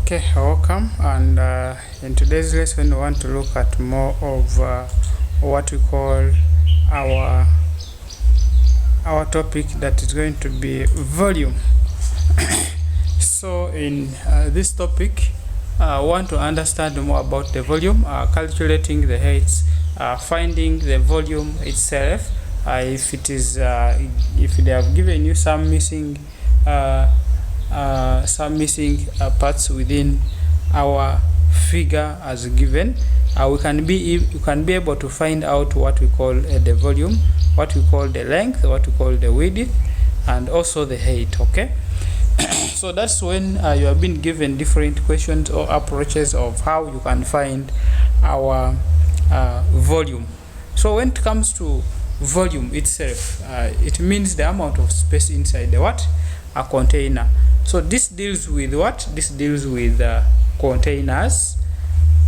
Okay, welcome, and in today's lesson we want to look at more of what we call our topic, that is going to be volume. So in this topic I want to understand more about the volume, calculating the heights, finding the volume itself, if they have given you some missing parts within our figure as given. You can be able to find out what we call the volume, what we call the length, what we call the width, and also the height. Okay. So that's when you have been given different questions or approaches of how you can find our volume. So when it comes to volume itself, it means the amount of space inside the a container. So this deals with what? This deals with containers,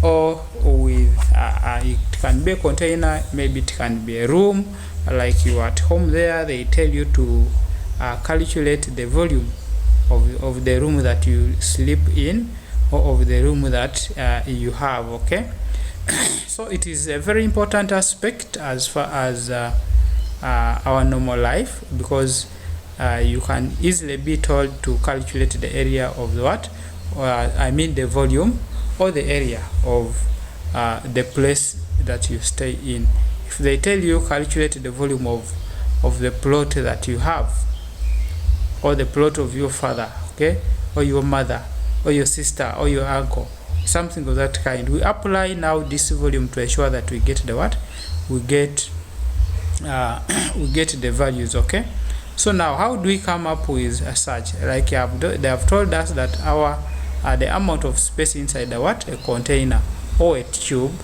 or with it can be a container, maybe it can be a room, like you at home there. They tell you to calculate the volume of the room that you sleep in, or of the room that you have. Okay. So it is a very important aspect as far as our normal life, because you can easily be told to calculate the area of the volume, or the area of the place that you stay in. If they tell you calculate the volume of the plot that you have, or the plot of your father, okay, or your mother, or your sister, or your uncle, something of that kind, we apply now this volume to ensure that we get the we get the values. Okay. So now, how do we come up with such? Like they have told us that the amount of space inside a container, or a tube,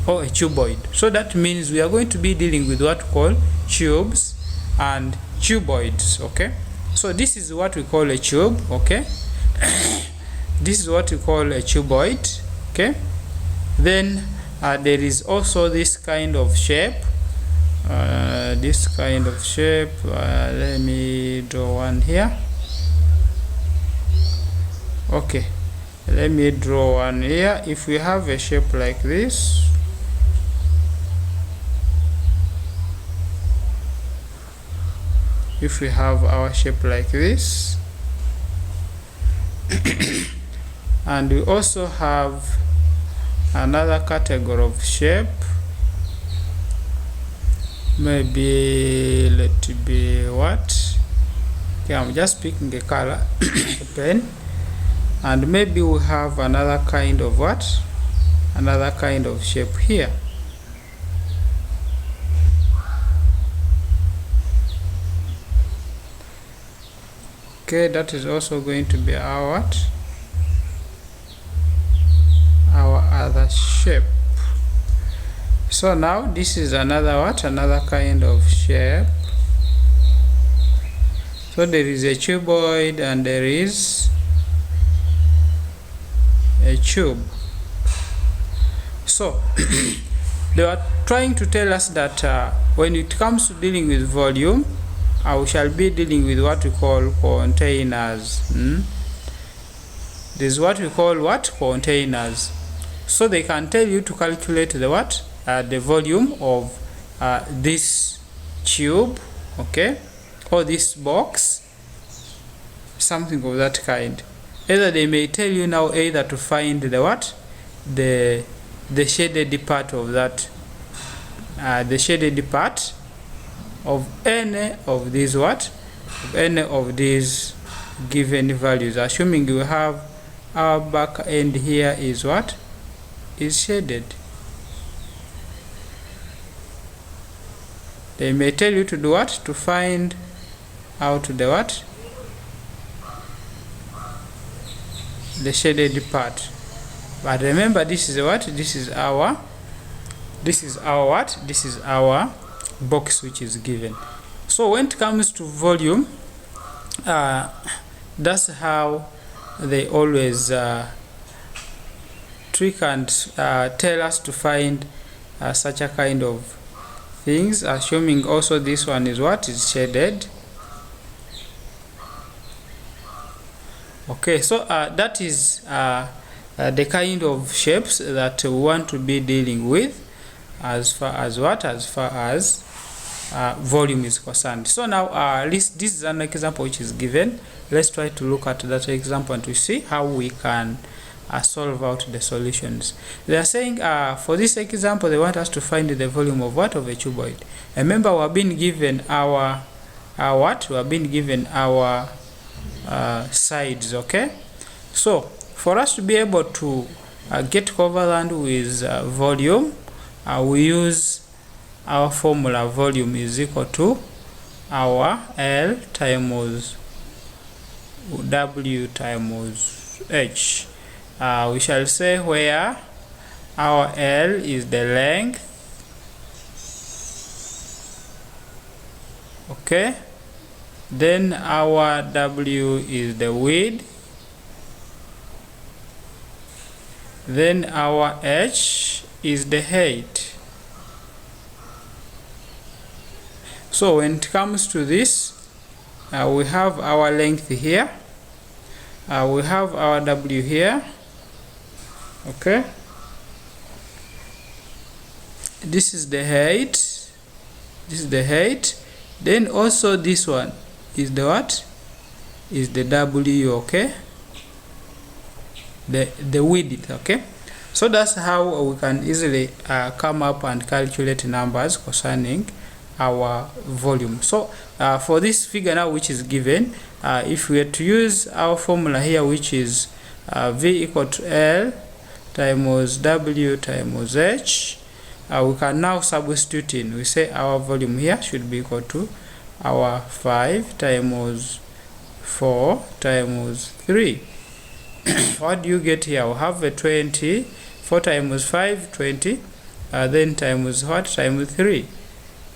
or a cuboid. So that means we are going to be dealing with what we call tubes and cuboids. Okay. So this is what we call a tube. Okay. This is what we call a cuboid. Okay. Then there is also this kind of shape. Let me draw one here. Okay, let me draw one here. If we have a shape like this, if we have our shape like this and we also have another category of shape, maybe let it be what? Okay, I'm just picking a color, a pen, and maybe we have another kind of another kind of shape here. Okay, that is also going to be our other shape. So now this is another kind of shape. So there is a cuboid and there is a tube. So they are trying to tell us that when it comes to dealing with volume, we shall be dealing with what we call containers. This is what we call containers. So they can tell you to calculate the volume of this tube, okay, or this box, something of that kind. Either they may tell you now either to find the shaded part of that, the shaded part of any of these any of these given values, assuming you have our back end here is shaded. They may tell you to do to find out the the shaded part. But remember, this is our box which is given. So when it comes to volume, that's how they always trick and tell us to find such a kind of things, assuming also this one is shaded. Okay, so that is the kind of shapes that we want to be dealing with as far as volume is concerned. So now this is an example which is given. Let's try to look at that example and to see how we can solve out the solutions. They are saying for this example they want us to find the volume of what? Of a cuboid. Remember, we have been given our sides. Okay, so for us to be able to get covalent with volume, we use our formula. Volume is equal to our L times W times H. We shall say where our L is the length, okay, then our W is the width, then our H is the height. So when it comes to this, we have our length here, we have our W here, okay, this is the height, then also this one is the what? Is the W, okay, the width, okay. So that's how we can easily come up and calculate numbers concerning our volume. So for this figure now which is given, if we are to use our formula here, which is V equal to L times W times H, we can now substitute in. We say our volume here should be equal to our 5 times 4 times 3. What do you get here? We have a 20. 4 times 5, 20, then times what? Times 3.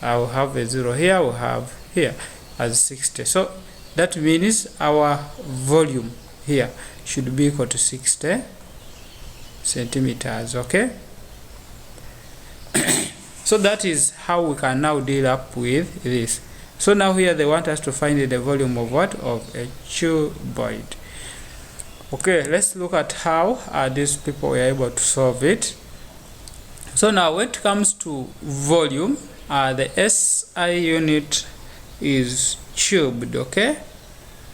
I will have a 0 here, we'll have here as 60. So that means our volume here should be equal to 60 centimeters, okay. So that is how we can now deal up with this. So now here they want us to find the volume of what? Of a cuboid. Okay, let's look at how these people were able to solve it. So now when it comes to volume, the SI unit is cubed, okay.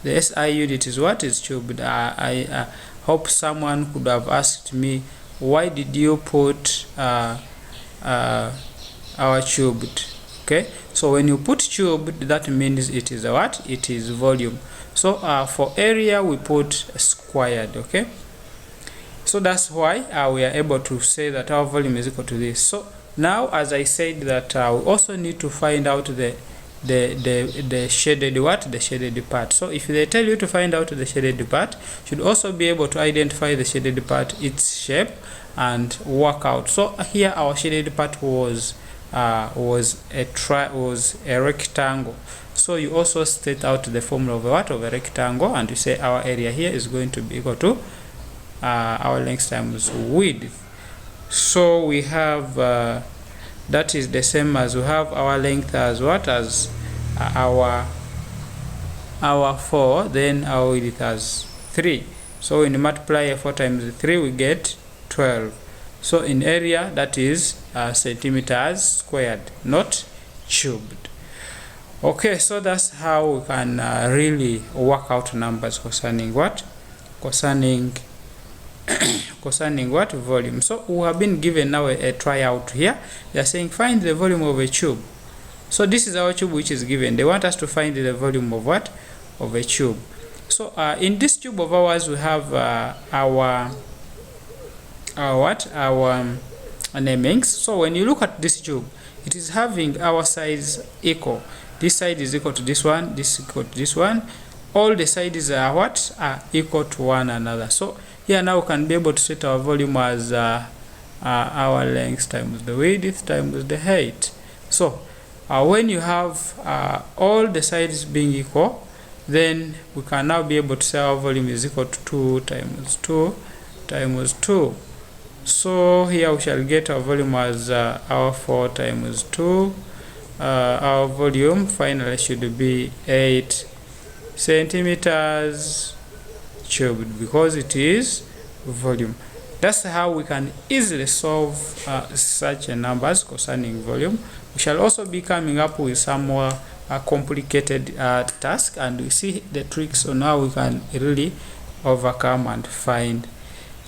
The SI unit is what? Is cubed. I hope someone could have asked me, why did you put our cubed? Okay, so when you put cubed, that means it is a what? It is volume. So for area we put squared, okay. So that's why we are able to say that our volume is equal to this. So now, as I said, that we also need to find out the shaded what? The shaded part. So if they tell you to find out the shaded part, you should also be able to identify the shaded part, its shape, and work out. So here our shaded part was a rectangle. So you also state out the formula of what? Of a rectangle, and you say our area here is going to be equal to our length times width. So we have that is the same as we have our length as what? As our 4, then our width as 3. So when you multiply 4 times 3, we get 12. So in area, that is centimeters squared, not cubed. Okay, so that's how we can really work out numbers concerning what? Concerning what? Volume. So we have been given now a tryout here. They are saying find the volume of a tube. So this is our tube which is given. They want us to find the volume of what? Of a tube. So in this tube of ours we have our namings. So when you look at this tube, it is having our sides equal. This side is equal to this one, this is equal to this one. All the sides are what? Are equal to one another. So here now we can be able to set our volume as our length times the width times the height. So when you have all the sides being equal, then we can now be able to say our volume is equal to 2 times 2 times 2. So here we shall get our volume as our 4 times 2. Our volume finally should be 8 centimeters cuboid because it is volume. That's how we can easily solve such numbers concerning volume. We shall also be coming up with some more complicated task, and we see the tricks on how we can really overcome and find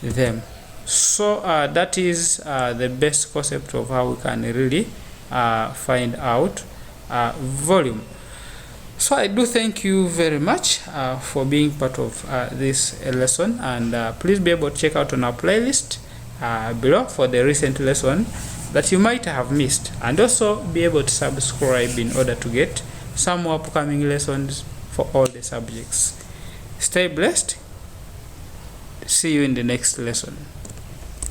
them. So that is the best concept of how we can really find out volume. So I do thank you very much for being part of this lesson, and please be able to check out on our playlist below for the recent lesson that you might have missed, and also be able to subscribe in order to get some more upcoming lessons for all the subjects. Stay blessed. See you in the next lesson.